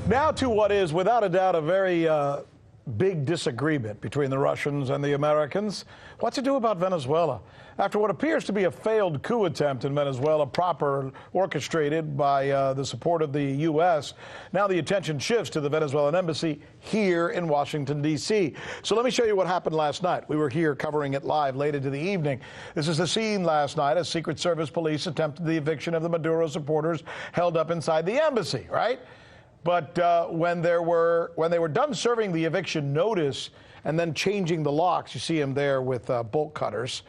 Now to what is, without a doubt, a very big disagreement between the Russians and the Americans. What's it do about Venezuela? After what appears to be a failed coup attempt in Venezuela, proper orchestrated by the support of the U.S., now the attention shifts to the Venezuelan embassy here in Washington, D.C. So let me show you what happened last night. We were here covering it live late into the evening. This is the scene last night as Secret Service police attempted the eviction of the Maduro supporters held up inside the embassy, right? But when they were done serving the eviction notice and then changing the locks, you see them there with bolt cutters,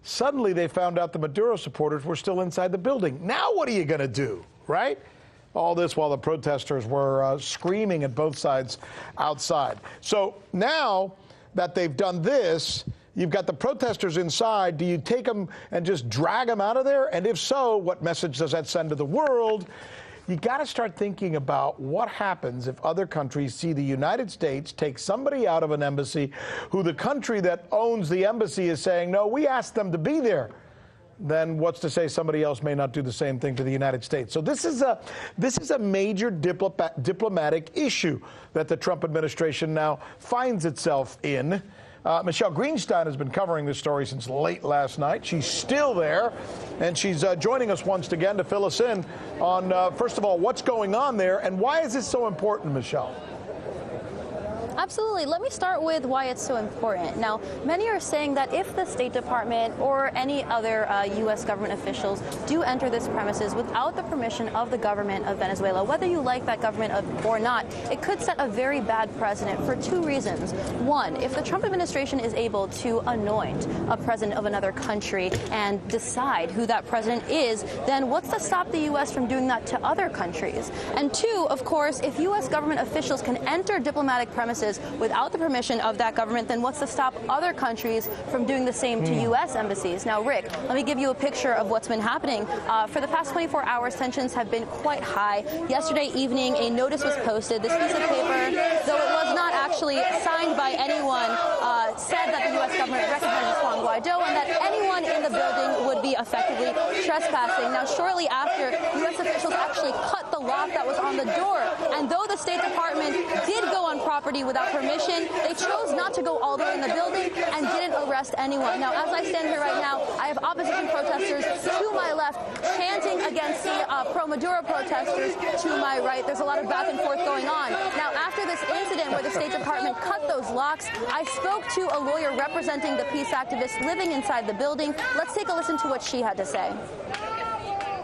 suddenly they found out the Maduro supporters were still inside the building. Now what are you going to do, right? All this while the protesters were screaming at both sides outside. So now that they've done this, you've got the protesters inside. Do you take them and just drag them out of there? And if so, what message does that send to the world? You got to start thinking about what happens if other countries see the United States take somebody out of an embassy who the country that owns the embassy is saying, no, we asked them to be there. Then what's to say somebody else may not do the same thing to the United States? So this is a major diplomatic issue that the Trump administration now finds itself in. Michele Greenstein has been covering this story since late last night. She's still there, and she's joining us once again to fill us in on, first of all, what's going on there, and why is this so important, Michele? Absolutely. Let me start with why it's so important. Now, many are saying that if the State Department or any other U.S. government officials do enter this premises without the permission of the government of Venezuela, whether you like that government or not, it could set a very bad precedent for two reasons. One, if the Trump administration is able to anoint a president of another country and decide who that president is, then what's to stop the U.S. from doing that to other countries? And two, of course, if U.S. government officials can enter diplomatic premises without the permission of that government, then what's to stop other countries from doing the same to U.S. embassies? Now, Rick, let me give you a picture of what's been happening. For the past 24 hours, tensions have been quite high. Yesterday evening, a notice was posted. This piece of paper, though it was not actually signed by anyone, said that the U.S. government recognizes pro-Guaido and that anyone in the building would be effectively trespassing. Now, shortly after, U.S. officials actually cut the lock that was on the door. And though the State Department did go on property without permission, they chose not to go all the way in the building and didn't arrest anyone. Now, as I stand here right now, I have opposition protesters to my left chanting against the pro-Maduro protesters to my right. There's a lot of back and forth going on. Now, after this incident where the State Department cut those locks, I spoke to a lawyer representing the peace activists living inside the building. Let's take a listen to what she had to say.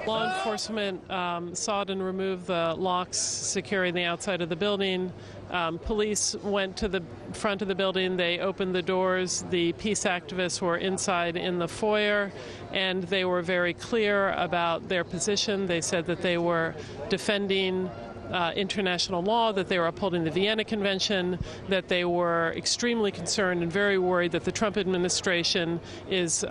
Law enforcement sought and removed the locks securing the outside of the building. Police went to the front of the building. They opened the doors. The peace activists were inside in the foyer, and they were very clear about their position. They said that they were defending international law, that they were upholding the Vienna Convention, that they were extremely concerned and very worried that the Trump administration is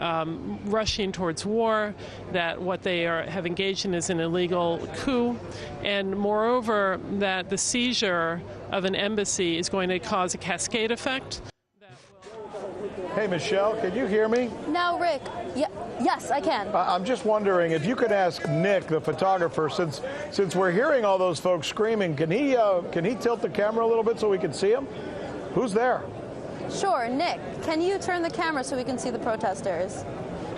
rushing towards war, that what they have engaged in is an illegal coup, and moreover, that the seizure of an embassy is going to cause a cascade effect. Hey, Michele, can you hear me? Now, Rick, yes, I can. I'm just wondering if you could ask Nick, the photographer, since we're hearing all those folks screaming, can he tilt the camera a little bit so we can see him? Who's there? Sure, Nick, can you turn the camera so we can see the protesters?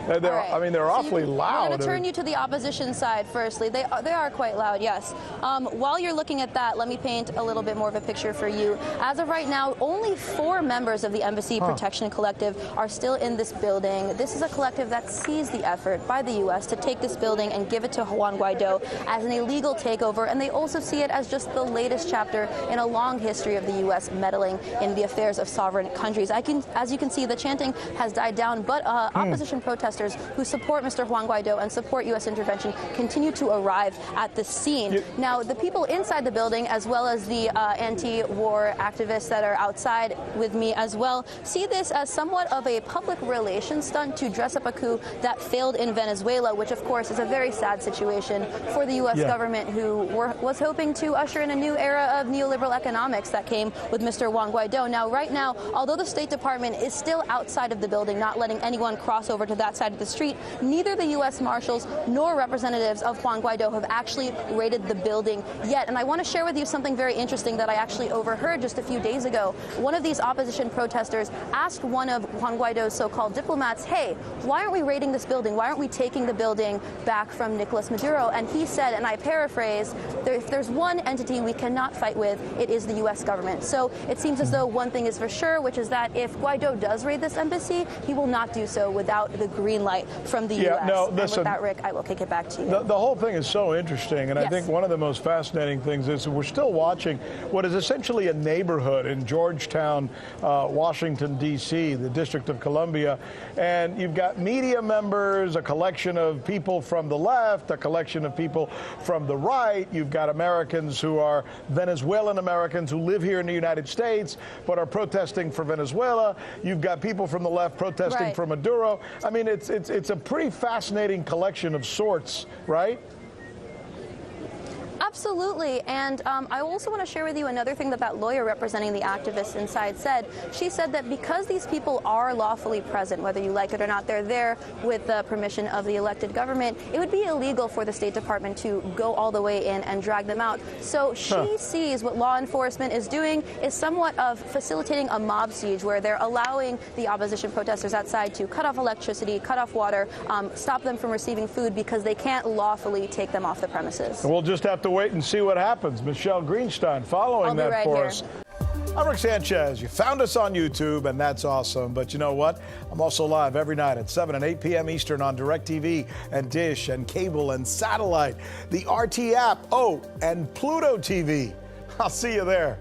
Right. I mean, they're awfully loud. I'm going to turn you to the opposition side firstly. They are quite loud, yes. While you're looking at that, let me paint a little bit more of a picture for you. As of right now, only 4 members of the Embassy Protection Collective are still in this building. This is a collective that sees the effort by the U.S. to take this building and give it to Juan Guaido as an illegal takeover, and they also see it as just the latest chapter in a long history of the U.S. meddling in the affairs of sovereign countries. As you can see, the chanting has died down, but opposition protesters who support Mr. Juan Guaido and support U.S. intervention continue to arrive at the scene. Now, the people inside the building, as well as the anti-war activists that are outside with me as well, see this as somewhat of a public relations stunt to dress up a coup that failed in Venezuela, which, of course, is a very sad situation for the U.S. government, who was hoping to usher in a new era of neoliberal economics that came with Mr. Juan Guaido. Now, right now, although the State Department is still outside of the building, not letting anyone cross over to that side side of the street. Neither the U.S. Marshals nor representatives of Juan Guaido have actually raided the building yet. And I want to share with you something very interesting that I actually overheard just a few days ago. One of these opposition protesters asked one of Juan Guaido's so-called diplomats, hey, why aren't we raiding this building? Why aren't we taking the building back from Nicolas Maduro? And he said, and I paraphrase, if there's one entity we cannot fight with, it is the U.S. government. So it seems as though one thing is for sure, which is that if Guaido does raid this embassy, he will not do so without the green light from the U.S. No, and listen, with that, Rick, I will kick it back to you. The whole thing is so interesting, and yes. I think one of the most fascinating things is we're still watching what is essentially a neighborhood in Georgetown, Washington, D.C., the District of Columbia, and you've got media members, a collection of people from the left, a collection of people from the right. You've got Americans who are Venezuelan Americans who live here in the United States but are protesting for Venezuela. You've got people from the left protesting right. for Maduro. I mean, it's a pretty fascinating collection of sorts, right? Absolutely. And I also want to share with you another thing that lawyer representing the activists inside said. She said that because these people are lawfully present, whether you like it or not, they're there with the permission of the elected government, it would be illegal for the State Department to go all the way in and drag them out. So she sees what law enforcement is doing is somewhat of facilitating a mob siege where they're allowing the opposition protesters outside to cut off electricity, cut off water, stop them from receiving food because they can't lawfully take them off the premises. We'll just have to wait and see what happens. Michele Greenstein following that right for here. us. I'm Rick Sanchez. You found us on YouTube, and that's awesome. But you know what? I'm also live every night at 7 and 8 p.m. Eastern on DirecTV and Dish and cable and satellite, the RT app, and Pluto TV. I'll see you there.